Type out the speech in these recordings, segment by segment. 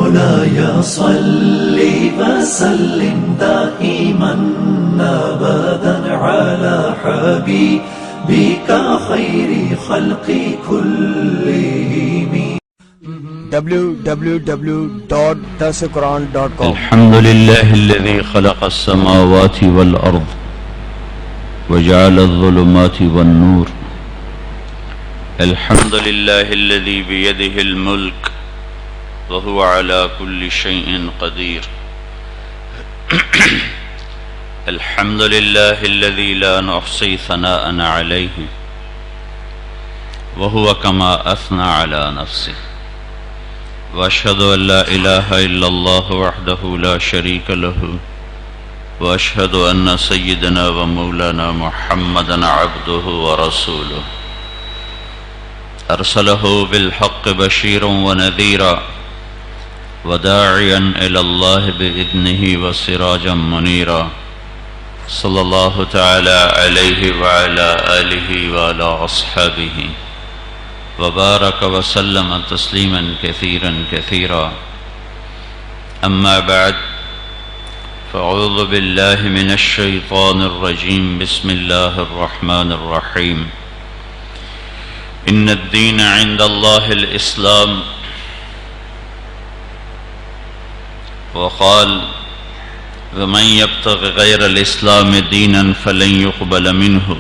مولاي صل وسلم دائما أبدا على حبيبك خير خلق كلهم. www.darsulquran.com. الحمد لله الذي خلق السماوات والأرض وجعل الظلمات والنور. الحمد لله الذي بيده الملك وهو على كل شيء قدير. الحمد لله الذي لا نحصي ثناء عليه وهو كما أثنى على نفسه. وأشهد أن لا إله إلا الله وحده لا شريك له وأشهد أن سيدنا ومولانا محمدا عبده ورسوله أرسله بالحق بشيرا ونذيرا وداعيا إلى الله بإذنه وسراجا منيرا. صلى الله تعالى عليه وعلى آله وعلى أصحابه وبارك وسلم تسليما كثيرا كثيرا. أما بعد، فأعوذ بالله من الشيطان الرجيم. بسم الله الرحمن الرحيم. إن الدين عند الله الإسلام. وقال: ومن يبتغ غير الإسلام دينا فلن يقبل منه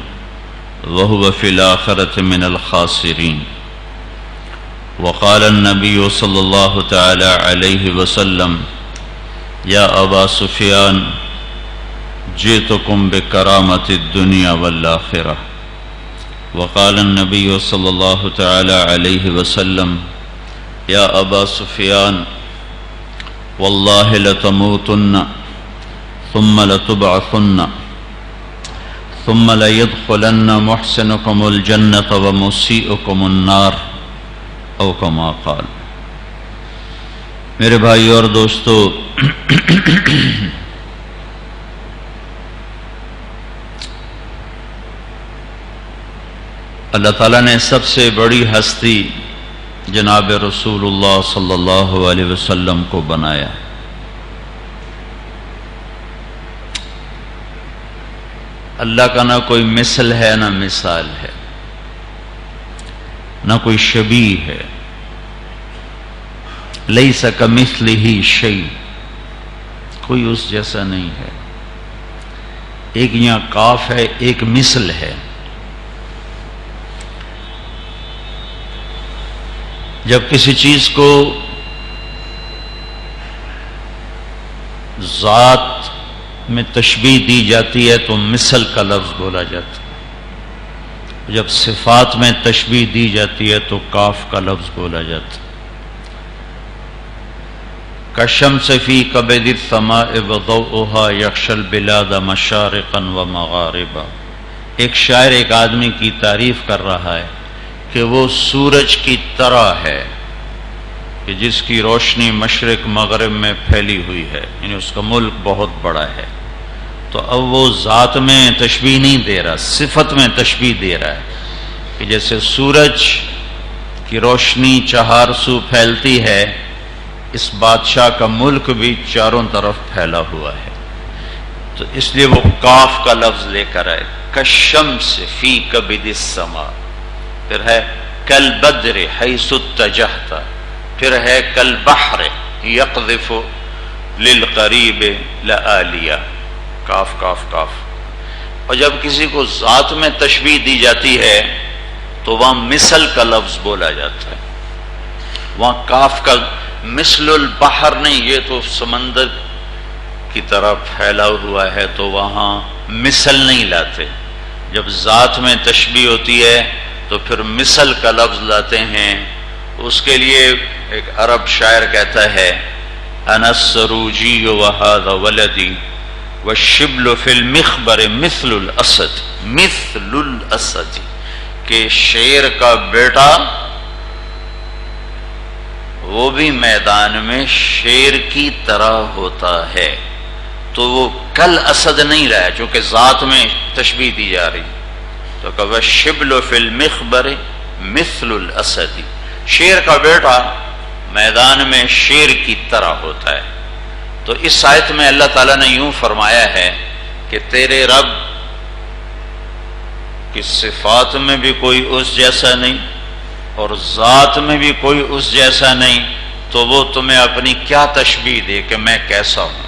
وهو في الآخرة من الخاسرين. وقال النبي صلى الله تعالى عليه وسلم: يا أبا سفيان جئتكم بكرامة الدنيا والآخرة. وقال النبي صلى الله تعالى عليه وسلم: يا أبا سفيان والله لتموتن ثم لتبعثن ثم ليدخلن محسنكم الجنة ومسيئكم النار او کما قال. میرے بھائی اور دوستو، اللہ تعالیٰ نے سب سے بڑی ہستی جناب رسول اللہ صلی اللہ علیہ وسلم کو بنایا. اللہ کا نہ کوئی مثل ہے نہ مثال ہے، نہ کوئی شبیہ ہے. لیس کمثلہ شیء، کوئی اس جیسا نہیں ہے. ایک یہاں کاف ہے، ایک مثل ہے. جب کسی چیز کو ذات میں تشبیہ دی جاتی ہے تو مثل کا لفظ بولا جاتا ہے. جب صفات میں تشبیہ دی جاتی ہے تو کاف کا لفظ بولا جاتا ہے. کالشمس فی کبد السماء وضوءها یغشی البلاد مشارقا ومغاربا. ایک شاعر ایک آدمی کی تعریف کر رہا ہے کہ وہ سورج کی طرح ہے کہ جس کی روشنی مشرق مغرب میں پھیلی ہوئی ہے، یعنی اس کا ملک بہت بڑا ہے. تو اب وہ ذات میں تشبیہ نہیں دے رہا، صفت میں تشبیہ دے رہا ہے کہ جیسے سورج کی روشنی چہار سو پھیلتی ہے، اس بادشاہ کا ملک بھی چاروں طرف پھیلا ہوا ہے. تو اس لیے وہ کاف کا لفظ لے کر آئے. کالشمس فی کبد السماء، پھر ہے کالبدر حیث اتجہت، پھر ہے کالبحر یقذف للقریب لآلیہ. کاف کاف کاف. اور جب کسی کو ذات میں تشبیہ دی جاتی ہے تو وہاں مثل کا لفظ بولا جاتا ہے. وہاں کاف کا مثل البحر نہیں، یہ تو سمندر کی طرف پھیلا ہوا ہے تو وہاں مثل نہیں لاتے. جب ذات میں تشبیہ ہوتی ہے تو پھر مثل کا لفظ لاتے ہیں. اس کے لیے ایک عرب شاعر کہتا ہے: انا السروجی وہذا ولدی والشبل فی المخبر مثل الاسد. مثل الاسد کہ شیر کا بیٹا وہ بھی میدان میں شیر کی طرح ہوتا ہے. تو وہ کل اسد نہیں رہا چونکہ ذات میں تشبیہ دی جا رہی. تو کہ والشبل فی المخبر مثل الاسد، شیر کا بیٹا میدان میں شیر کی طرح ہوتا ہے۔ تو اس آیت میں اللہ تعالیٰ نے یوں فرمایا ہے کہ تیرے رب کی صفات میں بھی کوئی اس جیسا نہیں اور ذات میں بھی کوئی اس جیسا نہیں، تو وہ تمہیں اپنی کیا تشبیہ دے کہ میں کیسا ہوں،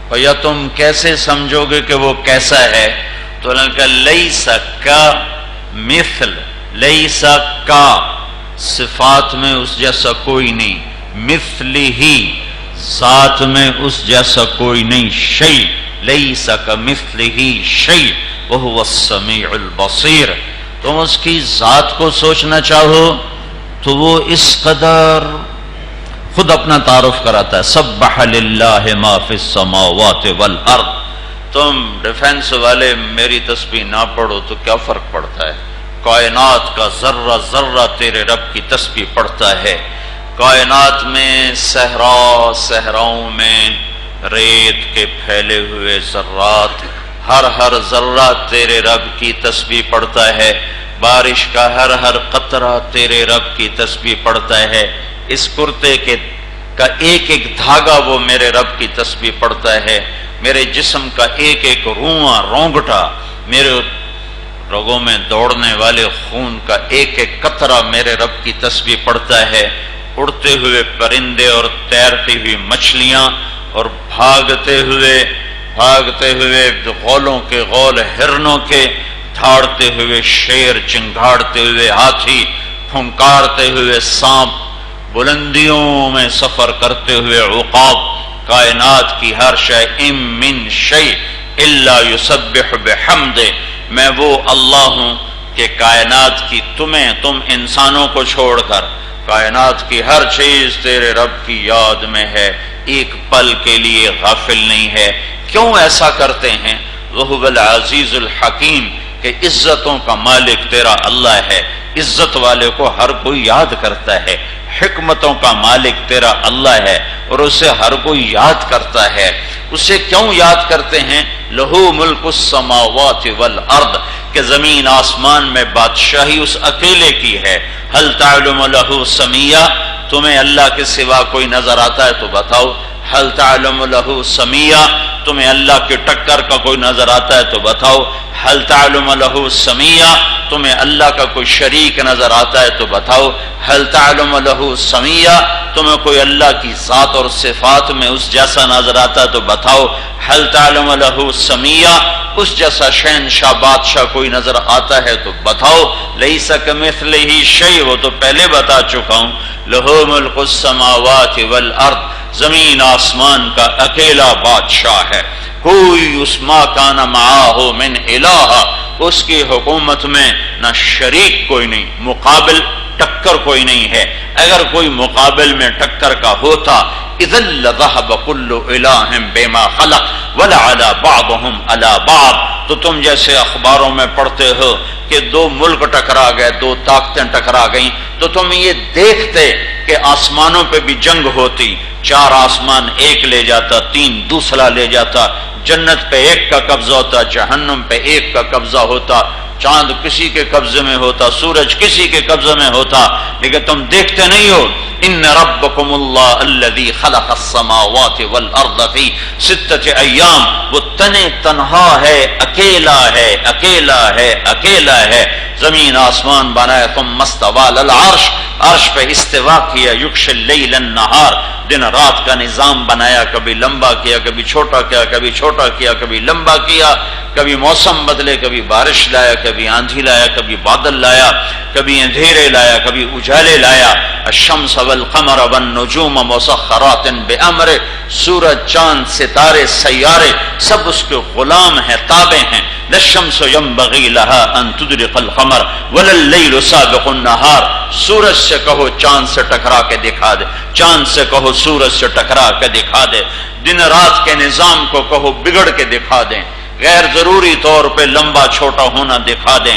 اور یا تم کیسے سمجھو گے کہ وہ کیسا ہے؟ تو اللہ نے کہا لیسا کا مثل، لیسا کا صفات میں اس جیسا کوئی نہیں، مثلی ہی ذات میں اس جیسا کوئی نہیں، شیء لیسا کا مثلی ہی شیء وہو السمیع البصیر۔ تم اس کی ذات کو سوچنا چاہو تو وہ اس قدر خود اپنا تعارف کراتا ہے، سبح للہ ما فی السماوات والارض۔ تم ڈیفنس والے میری تسبیح نہ پڑھو تو کیا فرق پڑتا ہے؟ کائنات کا ذرہ ذرہ تیرے رب کی تسبیح پڑھتا ہے۔ کائنات میں صحراؤں میں ریت کے پھیلے ہوئے ذرات، ہر ذرہ تیرے رب کی تسبیح پڑھتا ہے۔ بارش کا ہر قطرہ تیرے رب کی تسبیح پڑھتا ہے۔ اس کرتے کا ایک دھاگا وہ میرے رب کی تسبیح پڑھتا ہے۔ میرے جسم کا ایک رواں رونگٹا، میرے رگوں میں دوڑنے والے خون کا ایک قطرہ میرے رب کی تسبیح پڑھتا ہے۔ اڑتے ہوئے پرندے اور تیرتی ہوئی مچھلیاں اور بھاگتے ہوئے غولوں کے غول ہرنوں کے، دھاڑتے ہوئے شیر، چنگھاڑتے ہوئے ہاتھی، پھنکارتے ہوئے سانپ، بلندیوں میں سفر کرتے ہوئے عقاب، کائنات کی ہر شے، ام من شیء الا یسبح بحمدہ، میں وہ اللہ ہوں کہ کائنات کی تم انسانوں کو چھوڑ کر کائنات کی ہر چیز تیرے رب کی یاد میں ہے، ایک پل کے لیے غافل نہیں ہے۔ کیوں ایسا کرتے ہیں؟ وَهُوَ الْعَزِيزُ الْحَكِيمُ، کہ عزتوں کا مالک تیرا اللہ ہے، عزت والے کو ہر کوئی یاد کرتا ہے۔ حکمتوں کا مالک تیرا اللہ ہے اور اسے ہر کوئی یاد کرتا ہے۔ اسے کیوں یاد کرتے ہیں؟ لہو ملک السماوات والارض، کہ زمین آسمان میں بادشاہی اس اکیلے کی ہے۔ هل تعلم له سمیہ، تمہیں اللہ کے سوا کوئی نظر آتا ہے تو بتاؤ۔ هل تعلم له سمیہ، تمہیں اللہ کے ٹکر کا کوئی نظر آتا ہے تو بتاؤ۔ هل تعلم له سمیہ، تمہیں اللہ کا کوئی شریک نظر آتا ہے تو بتاؤ۔ هل تعلم له سمیہ، تمہیں کوئی اللہ کی ذات اور صفات میں اس جیسا نظر آتا ہے تو بتاؤ۔ هل تعلم له سمیہ، اس جیسا شہنشاہ بادشاہ کوئی نظر آتا ہے تو بتاؤ۔ لیس کمثلہ شیء، وہ تو پہلے بتا چکا ہوں۔ لہ ملک السماوات والارض، زمین آسمان کا اکیلا بادشاہ ہے۔ کوئی اس ما کان معاہ من الہ، اس کی حکومت میں نہ شریک کوئی نہیں، مقابل ٹکر کوئی نہیں ہے۔ اگر کوئی مقابل میں ٹکر کا ہوتا اذا لذهب كل الہ بما خلق ولعلى بعضهم على بعض، تو تم جیسے اخباروں میں پڑھتے ہو کہ دو ملک ٹکرا گئے، دو طاقتیں ٹکرا گئیں، تو تم یہ دیکھتے کہ آسمانوں پہ بھی جنگ ہوتی، 4 آسمان ایک لے جاتا، 3 دوسرا لے جاتا، جنت پہ ایک کا قبضہ ہوتا، جہنم پہ ایک کا قبضہ ہوتا، چاند کسی کے قبضے میں ہوتا، سورج کسی کے قبضے میں ہوتا، لیکن تم دیکھتے نہیں ہو۔ ان ربکم اللہ الذی خلق السماوات والارض فی 6 ایام، وہ تنہا ہے، اکیلا ہے، اکیلا ہے، اکیلا ہے، زمین آسمان بنایا، ثم استوى علی العرش، عرش پہ استوا کیا، یغشی اللیل النہار، دن رات کا نظام بنایا، کبھی لمبا کیا، کبھی چھوٹا کیا، کبھی چھوٹا کیا، کبھی لمبا کیا، کبھی موسم بدلے، کبھی بارش لایا، کبھی آندھی لایا، کبھی بادل لایا، کبھی اندھیرے لایا، کبھی اجالے لایا۔ الشمس والقمر والنجوم مسخرات بامرہ، سورج، چاند، ستارے، سیارے سب اس کے غلام ہیں، تابع ہیں۔ الشمس ينبغي لها ان تدرك القمر ولا الليل سابق النهار، سورج سے کہو چاند سے ٹکرا کے دکھا دے، چاند سے کہو سورج سے ٹکرا کے دکھا دے، دن رات کے نظام کو کہو بگڑ کے دکھا دیں، غیر ضروری طور پہ لمبا چھوٹا ہونا دکھا دیں۔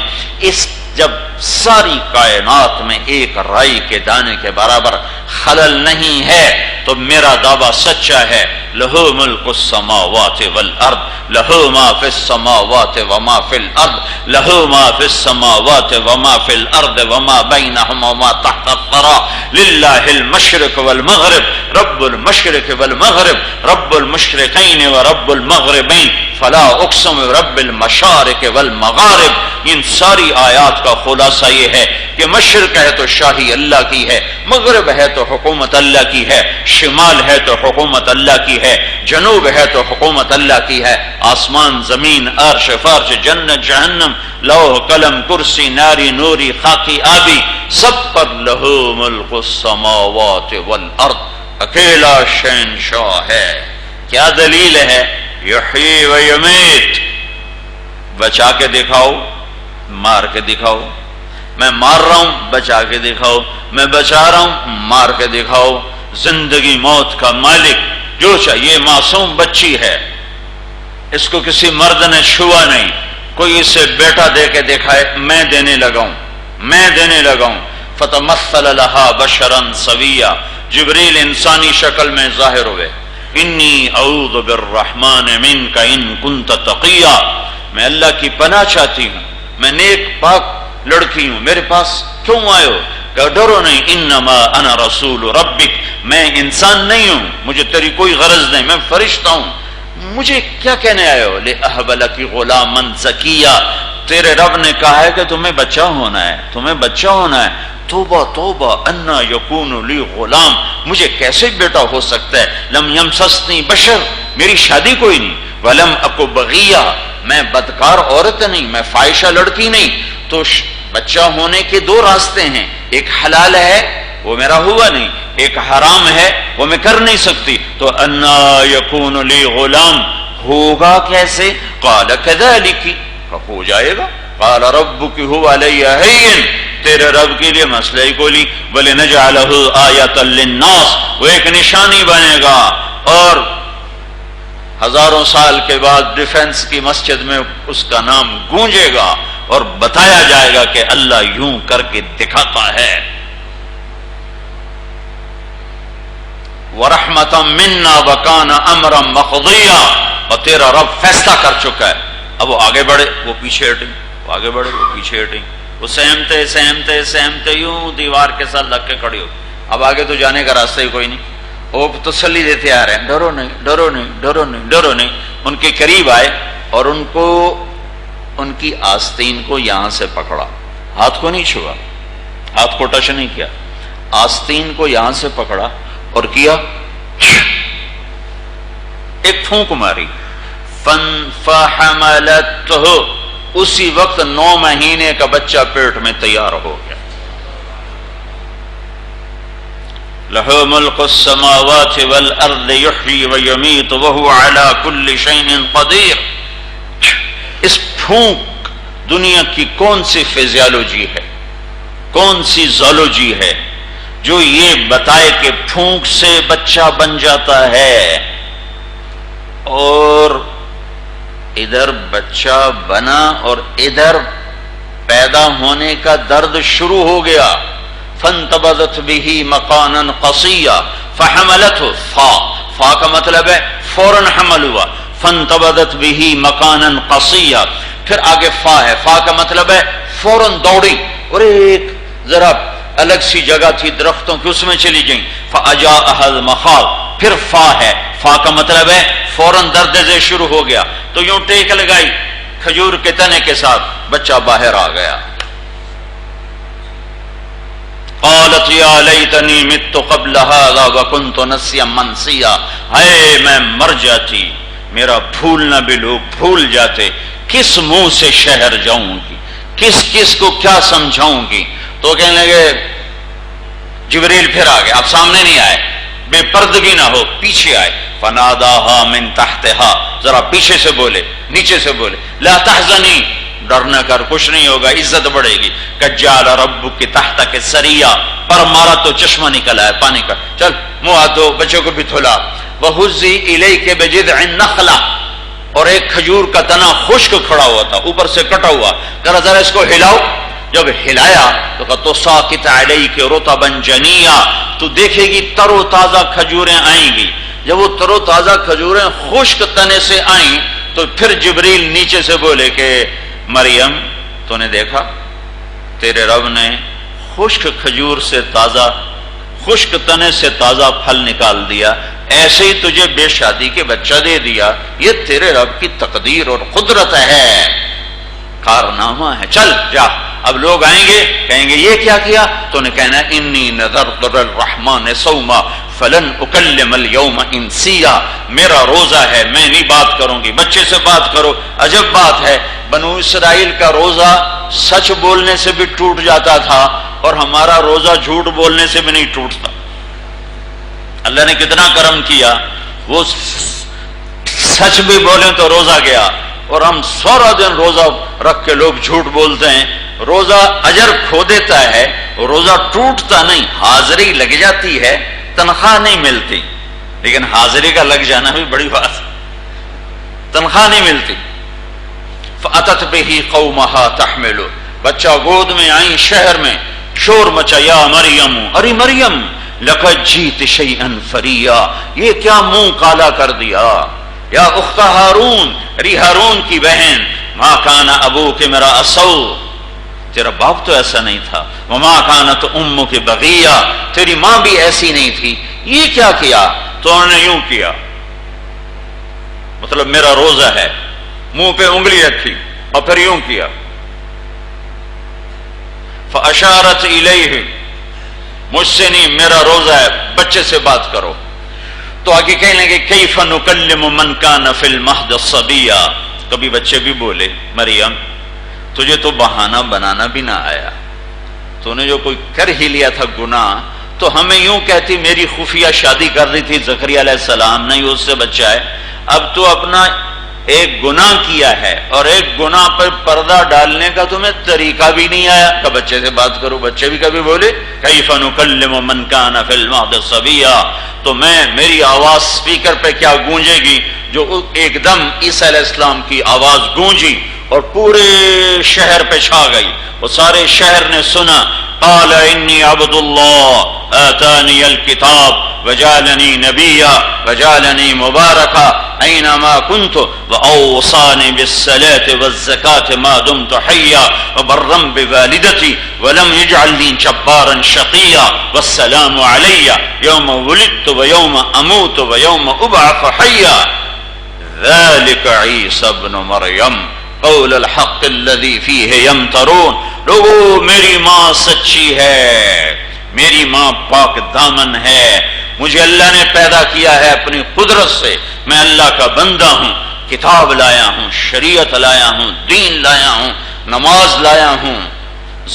اس جب ساری کائنات میں ایک رائی کے دانے کے برابر خلل نہیں ہے تو میرا دعویٰ سچا ہے لہو ملک السماوات والارض لہو ما فی السماوات وما فی الارض لہو ما فی السماوات وما فی الارض وما بینہما وما تحت الثری للہ المشرق والمغرب رب المشرق والمغرب رب المشرقین ورب المغربین فلا اقسم رب المشارق والمغارب۔ ان ساری آیات کا خلاصہ یہ ہے کہ مشرق ہے تو شاہی اللہ کی ہے، مغرب ہے تو حکومت اللہ کی ہے، شمال ہے تو حکومت اللہ کی ہے، جنوب ہے تو حکومت اللہ کی ہے، آسمان زمین عرش فرش جنت جہنم لوح قلم کرسی ناری نوری خاکی آبی سب پر لہو ملک السماوات والارض، اکیلا شہنشاہ ہے۔ کیا دلیل ہے؟ یحیی و یمیت، بچا کے دکھاؤ مار کے دکھاؤ، میں مار رہا ہوں بچا کے دکھاؤ، میں بچا رہا ہوں مار کے دکھاؤ، زندگی موت کا مالک جو چاہیے، معصوم بچی ہے، اس کو کسی مرد نے چھوا نہیں، کوئی اسے بیٹا دے کے دکھائے میں دینے لگا ہوں، میں دینے لگا ہوں۔ فتمثل لها بشرا سویا، جبریل انسانی شکل میں ظاہر ہوئے، انی اعوذ بالرحمن منک ان کنت تقیا، میں اللہ کی پناہ چاہتی ہوں، میں نیک پاک لڑکی ہوں، میرے پاس کیوں آئے ہو؟ کہ ڈرو نہیں، انما انا رسول ربک، میں انسان نہیں ہوں، مجھے تیری کوئی غرض نہیں، میں فرشتہ ہوں، مجھے کیا کہنے آئے ہو؟ لأہب لک غلاما زکیا، تیرے رب نے کہا ہے کہ تمہیں بچہ ہونا ہے، تمہیں بچہ ہونا ہے۔ توبہ توبہ انا یکون لی غلام، مجھے کیسے بیٹا ہو سکتا ہے؟ لم یمسسنی بشر، میری شادی کوئی نہیں، ولم اکو بغیہ، میں بدکار عورت نہیں، میں فاحشہ لڑکی نہیں۔ تو بچہ ہونے کے دو راستے ہیں، ایک حلال ہے وہ میرا ہوا نہیں، ایک حرام ہے وہ میں کر نہیں سکتی، تو انا یکون لی غلام، ہوگا کیسے؟ قال کذالک، ہو جائے گا، قال ربک هو علی ہین، تیرے رب کے لیے مسئلہ ہی کوئی، وَلِنَجْعَلَهُ آیَةً لِلنَّاسِ، وہ ایک نشانی بنے گا، اور ہزاروں سال کے بعد ڈیفنس کی مسجد میں اس کا نام گونجے گا اور بتایا جائے گا کہ اللہ یوں کر کے دکھاتا ہے۔ وَرَحْمَةً مِنَّا وَكَانَ أَمْرًا مَقْضِيًّا، اور تیرا رب فیصلہ کر چکا ہے، اب وہ آگے بڑھے وہ پیچھے ہٹیں، وہ آگے بڑھے وہ پیچھے ہٹیں، وہ سہمتے سہمتے سہمتے یوں دیوار کے ساتھ لگ کے کھڑی ہو، اب آگے تو جانے کا راستہ ہی کوئی نہیں، وہ تسلی دیتے آ رہے ہیں، ڈرو نہیں ڈرو نہیں ڈرو نہیں ڈرو نہیں۔ ان کے قریب آئے اور ان کو ان کی آستین کو یہاں سے پکڑا، ہاتھ کو نہیں چھوا، ہاتھ کو ٹچ نہیں کیا، آستین کو یہاں سے پکڑا اور کیا ایک پھونک ماری، فحملتہ، اسی وقت 9 مہینے کا بچہ پیٹ میں تیار ہو گیا۔ لہو ملک السماوات والارض یحیی ویمیت وہو علی کل شیء قدیر۔ اس پھونک دنیا کی کون سی فزیالوجی ہے، کون سی زولوجی ہے جو یہ بتائے کہ پھونک سے بچہ بن جاتا ہے؟ اور ادھر بچہ بنا اور ادھر پیدا ہونے کا درد شروع ہو گیا۔ فانتبذت به مکانا قصیا فحملته، فا کا مطلب ہے فوراً حمل ہوا، فانتبذت به مکانا قصیا، پھر آگے فا ہے، فا کا مطلب ہے فوراً دوڑی، اور ایک ذرا الگ سی جگہ تھی درختوں کی اس میں چلی گئیں، فاجاءها المخاض، پھر فا ہے، فا کا مطلب ہے فوراً درد سے شروع ہو گیا، تو یوں ٹیک لگائی کھجور کے تنے کے ساتھ، بچہ باہر آ گیا۔ قالت یا لیتنی مت قبل هذا وکنت نسیا منسیا، ہائے میں مر جاتی، میرا بھولنا بھی لوگ بھول جاتے، کس منہ سے شہر جاؤں گی، کس کس کو کیا سمجھاؤں گی؟ تو کہنے لگے، جبریل پھر آ گئے، آپ سامنے نہیں آئے، بے پردگی نہ ہو، پیچھے آئے، فناداها من تحتها، ذرا پیچھے سے بولے، نیچے سے بولے، لا تحزنی، ڈر نہ کر، کچھ نہیں ہوگا، عزت بڑھے گی، کجال ربک تحتک سریا، پر مارا تو چشمہ نکلا ہے پانی کا، چل منہ ہاتھ دھو، بچوں کو بھی دھلا، وہزی الیک بجذع النخلہ، اور ایک کھجور کا تنا خشک کھڑا ہوا تھا، اوپر سے کٹا ہوا، ذرا اس کو ہلاؤ، جب ہلایا تو کہا تو ساقط علیک رطبا جنیا، تو دیکھے گی تر و تازہ کھجوریں آئیں گی، جب وہ تر و تازہ کھجوریں خشک تنے سے آئیں تو پھر جبریل نیچے سے بولے کہ مریم تو نے دیکھا تیرے رب نے خشک کھجور سے تازہ خشک تنے سے تازہ پھل نکال دیا، ایسے ہی تجھے بے شادی کے بچہ دے دیا، یہ تیرے رب کی تقدیر اور قدرت ہے، کارنامہ ہے، چل جا۔ اب لوگ آئیں گے کہیں گے یہ کیا کیا؟ تو نے کہنا انی نذرت للرحمن صوما فلن اکلم اليوم انسیا، میرا روزہ ہے، میں نہیں بات کروں گی، بچے سے بات کرو۔ عجب بات ہے، بنو اسرائیل کا روزہ سچ بولنے سے بھی ٹوٹ جاتا تھا اور ہمارا روزہ جھوٹ بولنے سے بھی نہیں ٹوٹتا۔ اللہ نے کتنا کرم کیا، وہ سچ بھی بولیں تو روزہ گیا، اور ہم سارا دن روزہ رکھ کے لوگ جھوٹ بولتے ہیں، روزہ اجر کھو دیتا ہے، روزہ ٹوٹتا نہیں، حاضری لگ جاتی ہے، تنخواہ نہیں ملتی، لیکن حاضری کا لگ جانا بھی بڑی بات، تنخواہ نہیں ملتی۔ فَأَتَتْ بِهِ قَوْمَهَا تَحْمِلُ، بچہ گود میں آئیں، شہر میں شور مچا، یا مریم، ارے مریم لَقَدْ جِئْتِ شَيْئًا فَرِيًّا، یہ کیا منہ کالا کر دیا، یا اخت ہارون، ری ہارون کی بہن، مَا كَانَ أَبُوكِ امْرَأَ سَوْءٍ، تیرا باپ تو ایسا نہیں تھا، وَمَا كَانَتْ أُمُّكِ بَغِيًّا، تیری ماں بھی ایسی نہیں تھی، یہ کیا کیا؟ تو انہوں نے یوں کیا، مطلب میرا روزہ ہے، منہ پہ انگلی رکھی اور پھر یوں کیا، فَأَشَارَتْ إِلَيْهِ، مجھ سے نہیں، میرا روزہ ہے، بچے سے بات کرو۔ تو آگے کہیں لیں گے کیف نکلم من کان فی المہد صبیا، کبھی بچے بھی بولے مریم تجھے تو بہانہ بنانا بھی نہ آیا، تو نے جو کوئی کر ہی لیا تھا گناہ، تو ہمیں یوں کہتی میری خفیہ شادی کر رہی تھی زکریا علیہ السلام نے، اس سے بچہ ہے، اب تو اپنا ایک گناہ کیا ہے اور ایک گناہ پر پردہ ڈالنے کا تمہیں طریقہ بھی نہیں آیا کہ بچے سے بات کرو۔ بچے بھی کبھی بولے کیف نکلم من کان فی المہد صبیا، تو میری آواز سپیکر پہ کیا گونجے گی، جو ایک دم عیسیٰ علیہ السلام کی آواز گونجی اور پورے شہر پہ چھا گئی، وہ سارے شہر نے سنا، قال انی عبد اللہ آتانی الکتاب وجعلنی نبیا وجعلنی مبارکا اینما کنت واوصانی بالصلاة والزکاة ما دمت حیا وبرا بوالدتی ولم یجعلنی جبارا شقیا والسلام علی یوم ولدت ویوم اموت ویوم ابعث حیا ذلك عیسی ابن مریم قول الحق الذي فيه يمترون۔ لوگو میری ماں سچی ہے، میری ماں پاک دامن ہے، مجھے اللہ نے پیدا کیا ہے اپنی قدرت سے، میں اللہ کا بندہ ہوں، کتاب لایا ہوں، شریعت لایا ہوں، دین لایا ہوں، نماز لایا ہوں،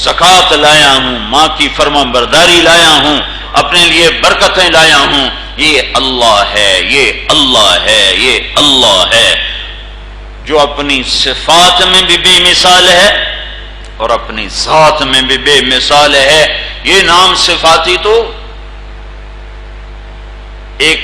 زکوٰۃ لایا ہوں، ماں کی فرما برداری لایا ہوں، اپنے لیے برکتیں لایا ہوں۔ یہ اللہ ہے، یہ اللہ ہے، یہ اللہ ہے جو اپنی صفات میں بھی بے مثال ہے اور اپنی ذات میں بھی بے مثال ہے۔ یہ نام صفاتی تو ایک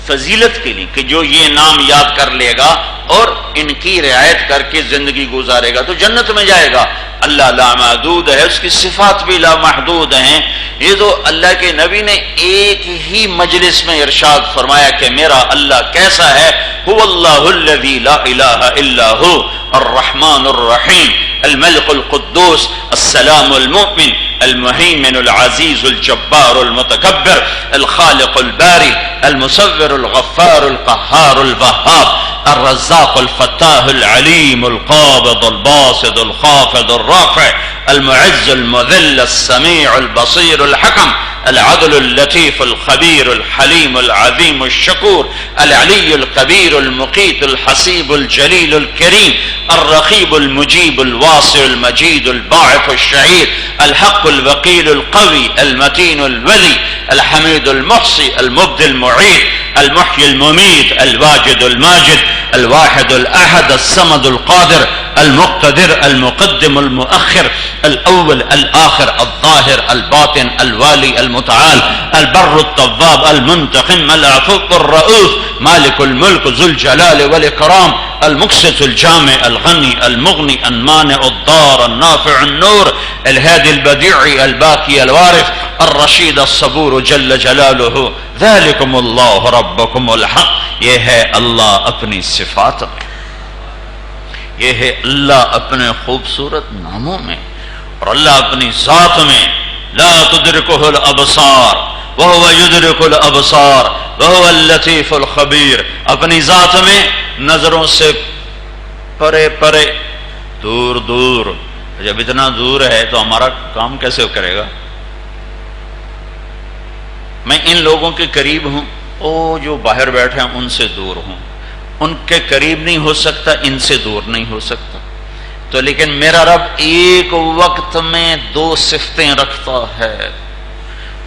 فضیلت کے لیے کہ جو یہ نام یاد کر لے گا اور ان کی رعایت کر کے زندگی گزارے گا تو جنت میں جائے گا۔ اللہ لامحدود ہے، اس کی صفات بھی لامحدود ہیں۔ یہ تو اللہ کے نبی نے ایک ہی مجلس میں ارشاد فرمایا کہ میرا اللہ کیسا ہے، هو اللہ الذی لا الہ الا هو الرحمن الرحیم الملک القدوس السلام المؤمن المهيمن العزيز الجبار المتكبر الخالق الباري المصور الغفار القهار الوهاب الرزاق الفتاح العليم القابض الباسط الخافض الرافع المعز المذل السميع البصير الحكم العدل اللطيف الخبير الحليم العظيم الشكور العلي الكبير المقيت الحسيب الجليل الكريم الرقيب المجيب الواسع المجيد الباعث الشهيد الحق الوكيل القوي المتين الولي الحميد المحصي المبدي المعيد المحيي المميت الواجد الماجد الواحد الأحد الصمد القادر المقتدر المقدم المؤخر الأول الآخر الظاهر الباطن الوالي المتعال البر التواب المنتقم العفو الرؤوف مالك الملك ذو الجلال والإكرام المقسط الجامع الغني المغني المانع الضار النافع النور الهادي البديع الباقي الوارث الرشید الصبور جل جلالہ ذالکم اللہ ربکم الحق، یہ ہے اللہ اپنی صفات میں، یہ ہے اللہ اپنے خوبصورت ناموں میں، اور اللہ اپنی ذات میں لا تدرکہ الابصار وہو یدرک الابصار وہو اللطیف الخبیر، اپنی ذات میں نظروں سے پرے پرے، دور دور، جب اتنا دور ہے تو ہمارا کام کیسے کرے گا؟ میں ان لوگوں کے قریب ہوں، او جو باہر بیٹھے ہیں ان سے دور ہوں، ان کے قریب نہیں ہو سکتا، ان سے دور نہیں ہو سکتا، تو لیکن میرا رب ایک وقت میں دو صفتیں رکھتا ہے،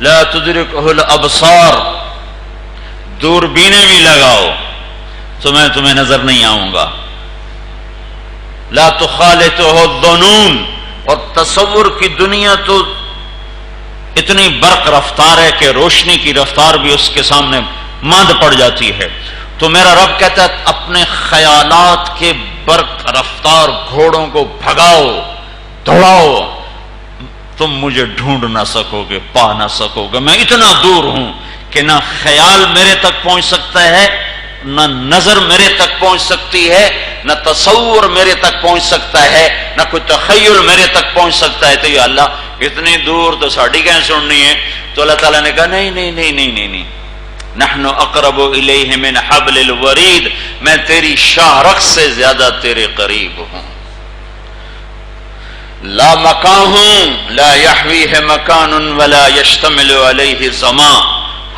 لا تدرکہ الابصار، دوربینیں بھی لگاؤ تو میں تمہیں نظر نہیں آؤں گا، لا تخالطہ الظنون، اور تصور کی دنیا تو اتنی برق رفتار ہے کہ روشنی کی رفتار بھی اس کے سامنے ماند پڑ جاتی ہے، تو میرا رب کہتا ہے اپنے خیالات کے برق رفتار گھوڑوں کو بھگاؤ، دوڑاؤ، تم مجھے ڈھونڈ نہ سکو گے، پا نہ سکو گے، میں اتنا دور ہوں کہ نہ خیال میرے تک پہنچ سکتا ہے، نہ نظر میرے تک پہنچ سکتی ہے، نہ تصور میرے تک پہنچ سکتا ہے، نہ کوئی تخیل میرے تک پہنچ سکتا ہے، تو یا اللہ اتنی دور تو ساڑھی کہیں سننی ہے؟ تو اللہ تعالیٰ نے کہا نہیں نہیں نہیں نہیں نہیں نہیں، نحن اقرب الیہ من حبل الورید، میں تیری شاہ رخ سے زیادہ تیرے قریب ہوں، لا مکان ہوں لا یحویہ مکان ولا یشتمل علیہ زمان،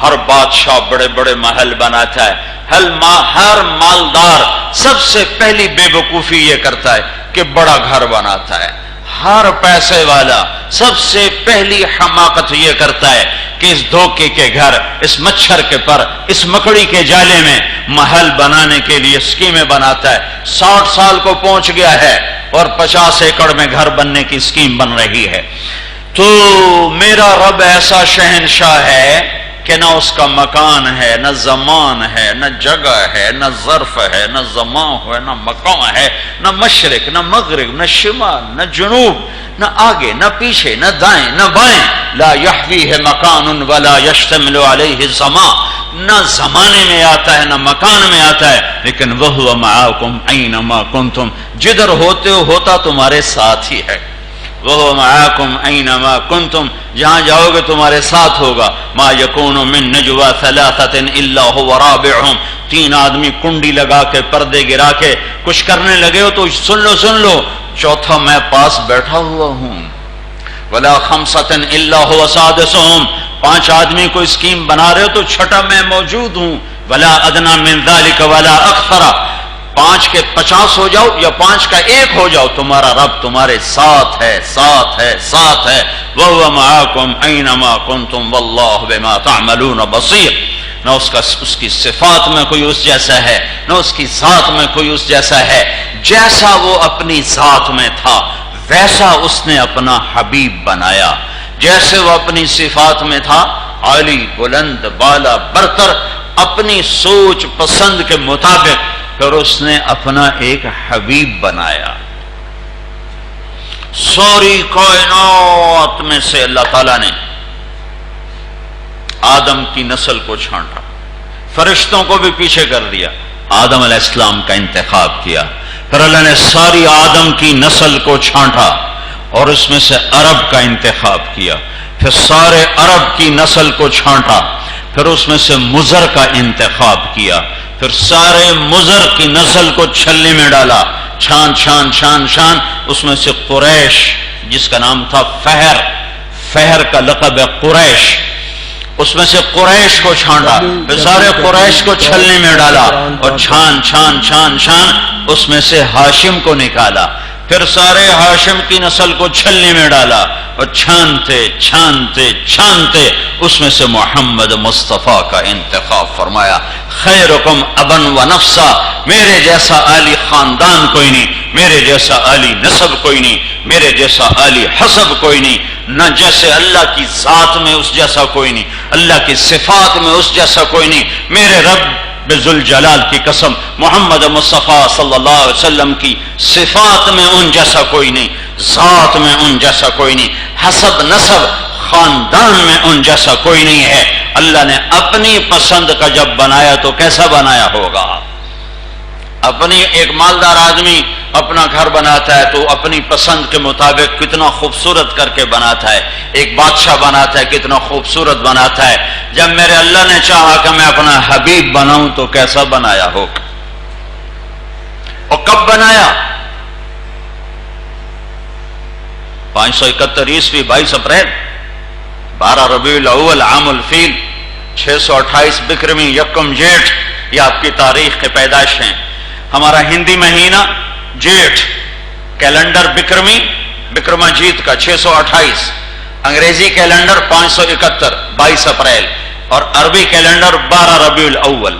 ہر بادشاہ بڑے بڑے محل بناتا ہے، ہر مالدار سب سے پہلی بے وقوفی یہ کرتا ہے کہ بڑا گھر بناتا ہے، ہر پیسے والا سب سے پہلی حماقت یہ کرتا ہے کہ اس دھوکے کے گھر، اس مچھر کے پر، اس مکڑی کے جالے میں محل بنانے کے لیے اسکیمیں بناتا ہے، 60 سال کو پہنچ گیا ہے اور 50 ایکڑ میں گھر بننے کی اسکیم بن رہی ہے، تو میرا رب ایسا شہنشاہ ہے کہ نہ اس کا مکان ہے، نہ زمان ہے، نہ جگہ ہے، نہ ظرف ہے، نہ زمان ہے، نہ مکان ہے، نہ مشرق، نہ مغرب، نہ شمال، نہ جنوب، نہ آگے، نہ پیچھے، نہ دائیں، نہ بائیں، لا یحویہ مکان ولا یشتمل علیہ زمان، نہ زمانے میں آتا ہے نہ مکان میں آتا ہے، لیکن وہو معاکم اینما کنتم، جدھر ہوتے ہو ہوتا تمہارے ساتھ ہی ہے، وَهُوَ مَعَاكُمْ أَيْنَمَا كُنْتُمْ، جہاں جاؤ گے تمہارے ساتھ ہوگا، مَا يَكُونُ مِن نَجْوَى ثَلَاثَةٍ إِلَّا هُوَ رَابِعُهُمْ، 3 آدمی کنڈی لگا کے پردے گرا کے کچھ کرنے لگے ہو تو سن لو چوتھا میں پاس بیٹھا ہوا ہوں، وَلَا خَمْسَةٍ إِلَّا هُوَ سَادِسُهُمْ، 5 آدمی کو اسکیم بنا رہے ہو تو چھٹا میں موجود ہوں، وَلَا أَدْنَى مِن ذَلِكَ وَلَا أَكْثَرَ، 5 کے 50 ہو جاؤ یا 5 کا 1 ہو جاؤ، تمہارا رب تمہارے ساتھ ہے، ساتھ ہے، ساتھ ہے، وَهُوَ مَعَاكُمْ أَيْنَمَا كُنْتُمْ وَاللَّهُ بِمَا تَعْمَلُونَ بَصِيرٌ، نہ اس کی صفات میں کوئی اس جیسا ہے، نہ اس کی ذات میں کوئی اس جیسا ہے، جیسا وہ اپنی ذات میں تھا ویسا اس نے اپنا حبیب بنایا، جیسے وہ اپنی صفات میں تھا عالی بلند بالا برتر، اپنی سوچ پسند کے مطابق پھر اس نے اپنا ایک حبیب بنایا۔ ساری کائنات میں سے اللہ تعالیٰ نے آدم کی نسل کو چھانٹا، فرشتوں کو بھی پیچھے کر دیا، آدم علیہ السلام کا انتخاب کیا، پھر اللہ نے ساری آدم کی نسل کو چھانٹا اور اس میں سے عرب کا انتخاب کیا، پھر سارے عرب کی نسل کو چھانٹا، پھر اس میں سے مضر کا انتخاب کیا، پھر سارے مضر کی نسل کو چھلنی میں ڈالا، چھان چھان چھان چھان، اس میں سے قریش جس کا نام تھا فہر کا لقب ہے قریش، اس میں سے قریش کو چھانٹا، پھر سارے قریش کو چھلنی میں ڈالا اور چھان چھان چھان چھان اس میں سے ہاشم کو نکالا، پھر سارے ہاشم کی نسل کو چھلنی میں ڈالا اور چھانتے چھانتے چھانتے اس میں سے محمد مصطفیٰ کا انتخاب فرمایا۔ خیرکم ابن و نفسا، میرے جیسا عالی خاندان کوئی نہیں، میرے جیسا عالی نسب کوئی نہیں، میرے جیسا عالی حسب کوئی نہیں، نہ جیسے اللہ کی ذات میں اس جیسا کوئی نہیں، اللہ کی صفات میں اس جیسا کوئی نہیں، میرے رب بذوالجلال کی قسم محمد مصطفیٰ صلی اللہ علیہ وسلم کی صفات میں ان جیسا کوئی نہیں، ذات میں ان جیسا کوئی نہیں، حسب نسب خاندان میں ان جیسا کوئی نہیں ہے. اللہ نے اپنی پسند کا جب بنایا تو کیسا بنایا ہوگا؟ اپنی ایک مالدار آدمی اپنا گھر بناتا ہے تو اپنی پسند کے مطابق کتنا خوبصورت کر کے بناتا ہے. ایک بادشاہ بناتا ہے کتنا خوبصورت بناتا ہے. جب میرے اللہ نے چاہا کہ میں اپنا حبیب بناؤں تو کیسا بنایا ہوگا؟ اور کب بنایا؟ 571 عیسوی 22 اپریل، 12 ربیع الاول عام الفیل، 628 بکرمی یکم جیٹھ، یہ آپ کی تاریخ کے پیدائش ہیں. ہمارا ہندی مہینہ جیٹھ، کیلنڈر بکرمی بکرماجیت کا 628، انگریزی کیلنڈر 571 22 اپریل، اور عربی کیلنڈر 12 ربیع الاول.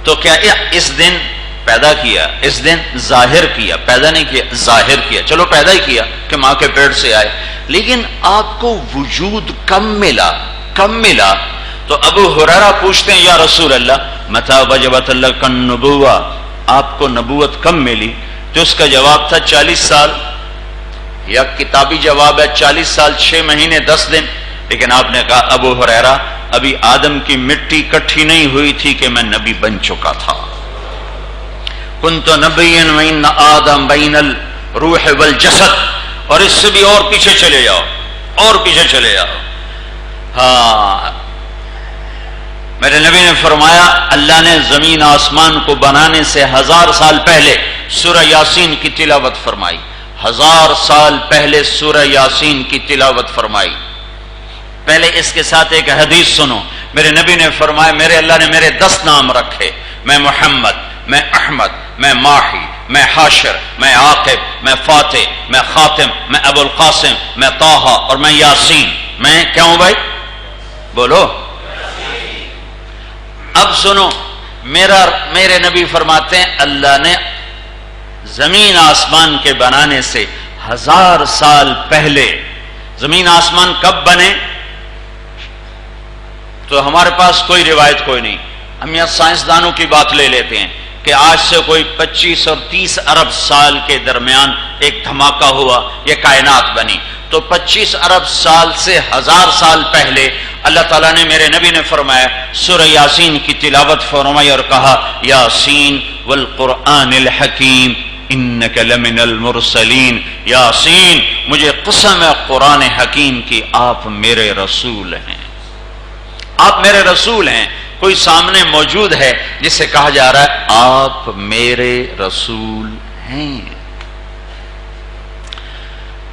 تو کیا اس دن پیدا کیا؟ اس دن ظاہر کیا، پیدا نہیں کیا، ظاہر کیا. چلو پیدا ہی کیا کہ ماں کے پیٹ سے آئے، لیکن آپ کو وجود کم ملا. کم ملا تو ابو ہریرہ پوچھتے ہیں یا رسول اللہ متى وجبت لك النبوہ، آپ کو نبوت کم ملی؟ تو اس کا جواب تھا 40 سال، یا کتابی جواب ہے 40 سال 6 مہینے 10 دن. لیکن آپ نے کہا ابو ہریرہ ابھی آدم کی مٹی کٹھی نہیں ہوئی تھی کہ میں نبی بن چکا تھا. کنت نبیا وان آدم بین الروح والجسد. اور اس سے بھی اور پیچھے چلے جاؤ، اور پیچھے چلے جاؤ. ہاں، میرے نبی نے فرمایا اللہ نے زمین آسمان کو بنانے سے 1000 سال پہلے سورہ یاسین کی تلاوت فرمائی. 1000 سال پہلے سورہ یاسین کی تلاوت فرمائی. پہلے اس کے ساتھ ایک حدیث سنو. میرے نبی نے فرمایا میرے اللہ نے میرے 10 نام رکھے، میں محمد، میں احمد، میں ماہی، میں حاشر، میں عاقب، میں فاتح، میں خاتم، میں ابو القاسم، میں طٰہٰ اور میں یاسین. میں کیا ہوں بھائی؟ بولو. اب سنو، میرے نبی فرماتے ہیں اللہ نے زمین آسمان کے بنانے سے 1000 سال پہلے. زمین آسمان کب بنے؟ تو ہمارے پاس کوئی روایت کوئی نہیں. ہم یہاں سائنسدانوں کی بات لے لیتے ہیں کہ آج سے کوئی 25 اور 30 ارب سال کے درمیان ایک دھماکہ ہوا، یہ کائنات بنی. تو 25 ارب سال سے 1000 سال پہلے اللہ تعالیٰ نے میرے نبی نے فرمایا سورہ یاسین کی تلاوت فرمائی اور کہا یاسین والقرآن الحکیم انک لمن المرسلین. یاسین مجھے قسم ہے قرآن حکیم کی آپ میرے رسول ہیں، آپ میرے رسول ہیں. کوئی سامنے موجود ہے جسے کہا جا رہا ہے آپ میرے رسول ہیں.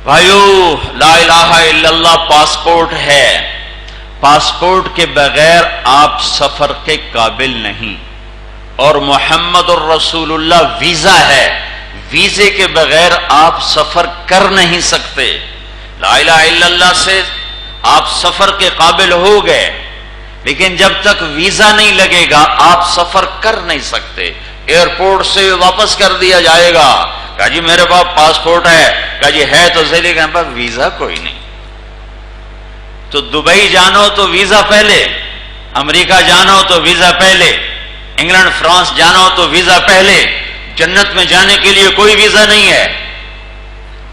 بھائیو لا الہ الا اللہ پاسپورٹ ہے. پاسپورٹ کے بغیر آپ سفر کے قابل نہیں، اور محمد الرسول اللہ ویزا ہے، ویزے کے بغیر آپ سفر کر نہیں سکتے. لا الہ الا اللہ سے آپ سفر کے قابل ہو گئے، لیکن جب تک ویزا نہیں لگے گا آپ سفر کر نہیں سکتے. ایئرپورٹ سے واپس کر دیا جائے گا، کہا جی میرے پاس پاسپورٹ ہے، کہا جی ہے تو صحیح لیکن میرے پاس ویزا کوئی نہیں. تو دبئی جانو تو ویزا پہلے، امریکہ جانو تو ویزا پہلے، انگلینڈ فرانس جانو تو ویزا پہلے. جنت میں جانے کے لیے کوئی ویزا نہیں ہے.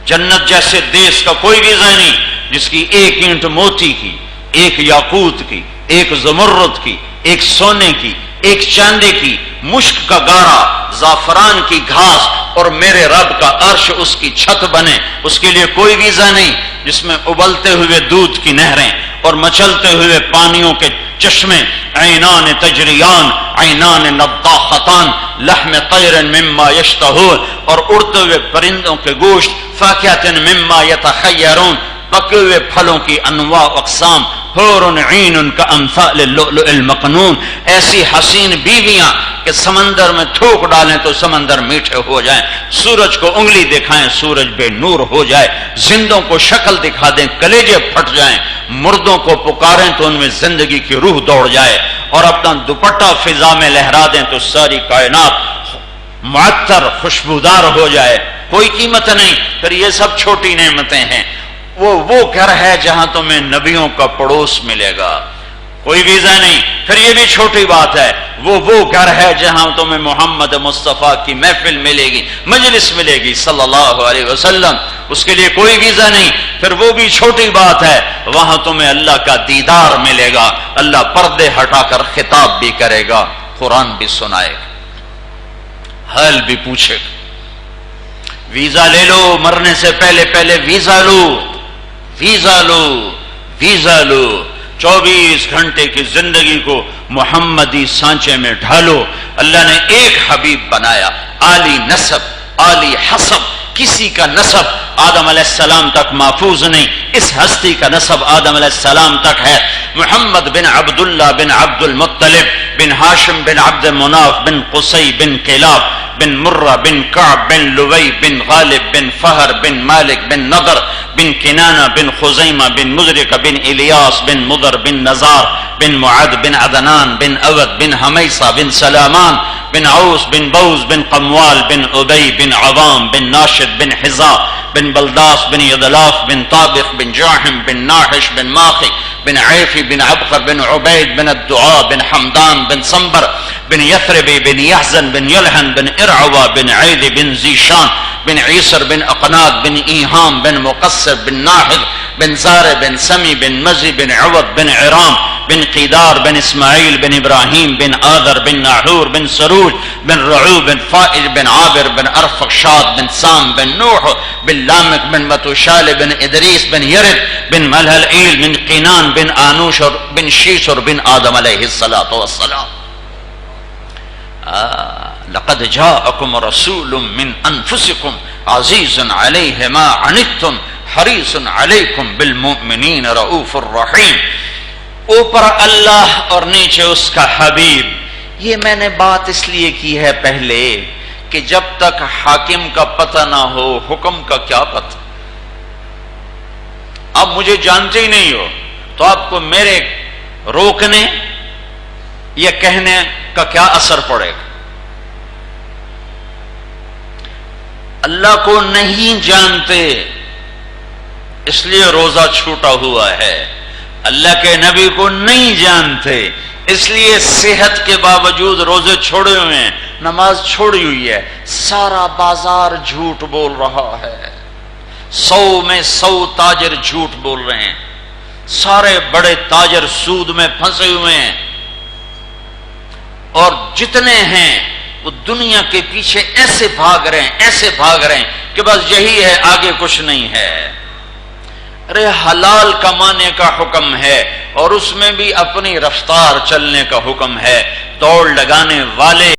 جنت جیسے دیش کا کوئی ویزا نہیں جس کی ایک اینٹ موتی کی، ایک یاقوت کی، ایک زمرد کی، ایک سونے کی، ایک چاندی کی، مشک کا گارا، زعفران کی گھاس اور میرے رب کا عرش اس کی چھت بنے. اس کے لیے کوئی ویزا نہیں جس میں ابلتے ہوئے دودھ کی نہریں اور مچلتے ہوئے پانیوں کے چشمے، عینان تجریان عینان نضاختان لحم طیر مما یشتہون، اور اڑتے ہوئے پرندوں کے گوشت، فاکہۃ مما یتخیرون، پکے ہوئے پھلوں کی انواع اقسام، حور عین کامثال اللؤلؤ المکنون، ایسی حسین بیویاں کہ سمندر میں تھوک ڈالیں تو سمندر میٹھے ہو جائیں، سورج کو انگلی دکھائیں سورج بے نور ہو جائے، زندوں کو شکل دکھا دیں کلیجے پھٹ جائیں، مردوں کو پکاریں تو ان میں زندگی کی روح دوڑ جائے، اور اپنا دوپٹہ فضا میں لہرا دیں تو ساری کائنات معطر خوشبودار ہو جائے. کوئی قیمت نہیں. پھر یہ سب چھوٹی نعمتیں ہیں. وہ گھر ہے جہاں تمہیں نبیوں کا پڑوس ملے گا، کوئی ویزا نہیں. پھر یہ بھی چھوٹی بات ہے وہ گھر ہے جہاں تمہیں محمد مصطفیٰ کی محفل ملے گی، مجلس ملے گی صلی اللہ علیہ وسلم، اس کے لیے کوئی ویزا نہیں، پھر وہ بھی چھوٹی بات ہے، وہاں تمہیں اللہ کا دیدار ملے گا، اللہ پردے ہٹا کر خطاب بھی کرے گا، قرآن بھی سنائے گا، حال بھی پوچھے گا۔ ویزا لے لو، مرنے سے پہلے ویزا لو، ویزا لو، ویزا لو، 24 گھنٹے کی زندگی کو محمدی سانچے میں ڈھالو۔ اللہ نے ایک حبیب بنایا، عالی نسب، عالی حسب، کسی کا نسب آدم علیہ السلام تک محفوظ نہیں، اس ہستی کا نسب آدم علیہ السلام تک ہے۔ محمد بن عبداللہ بن عبد المطلب بن ہاشم بن عبد مناف بن قصی بن کلاب بن مرہ بن کعب بن لوی بن غالب بن فہر بن مالک بن نضر بن کنانہ بن خزیمہ بن مدرک بن الیاس بن مضر بن نزار بن معد بن عدنان بن اود بن حمیصہ بن سلامان بن عوس بن بوز بن قموال بن ابی بن عوام بن ناشد بن حزا بن بلداس بن یدلاف بن طابق بن جاحم بن ناحش بن ماخی بن عیفی بن عبقر بن عبید بن الدعاء بن حمدان بن صنبر بن یثربی بن یحزن بن یلحن بن ارعوا بن عید بن زیشان بن عیسر بن اقناد بن ایہام بن مقصر بن ناحد بن زار بن سمی بن مزی بن عوض بن عرام بن قیدار بن اسماعیل بن ابراہیم بن آذر بن ناحور بن سروج بن رعو بن فائج بن عابر بن ارفقشاد بن سام بن نوح بن لامک بن متوشال بن ادریس بن یرد بن ملحلئیل بن قینان بن آنوشر بن شیشر بن آدم علیہ السلام۔ لقد جاءکم رسول من انفسکم عزیز علیہ ما عنتم حریص علیکم بالمؤمنین رؤوف الرحیم۔ اوپر اللہ اور نیچے اس کا حبیب۔ یہ میں نے بات اس لیے کی ہے پہلے کہ جب تک حاکم کا پتہ نہ ہو حکم کا کیا پتہ؟ آپ مجھے جانتے ہی نہیں ہو تو آپ کو میرے روکنے یا کہنے کا کیا اثر پڑے گا؟ اللہ کو نہیں جانتے اس لیے روزہ چھوٹا ہوا ہے، اللہ کے نبی کو نہیں جانتے اس لیے صحت کے باوجود روزے چھوڑے ہوئے ہیں، نماز چھوڑی ہوئی ہے، سارا بازار جھوٹ بول رہا ہے، 100 میں 100 تاجر جھوٹ بول رہے ہیں، سارے بڑے تاجر سود میں پھنسے ہوئے ہیں، اور جتنے ہیں وہ دنیا کے پیچھے ایسے بھاگ رہے ہیں کہ بس یہی ہے، آگے کچھ نہیں ہے۔ ارے حلال کمانے کا حکم ہے اور اس میں بھی اپنی رفتار چلنے کا حکم ہے، دوڑ لگانے والے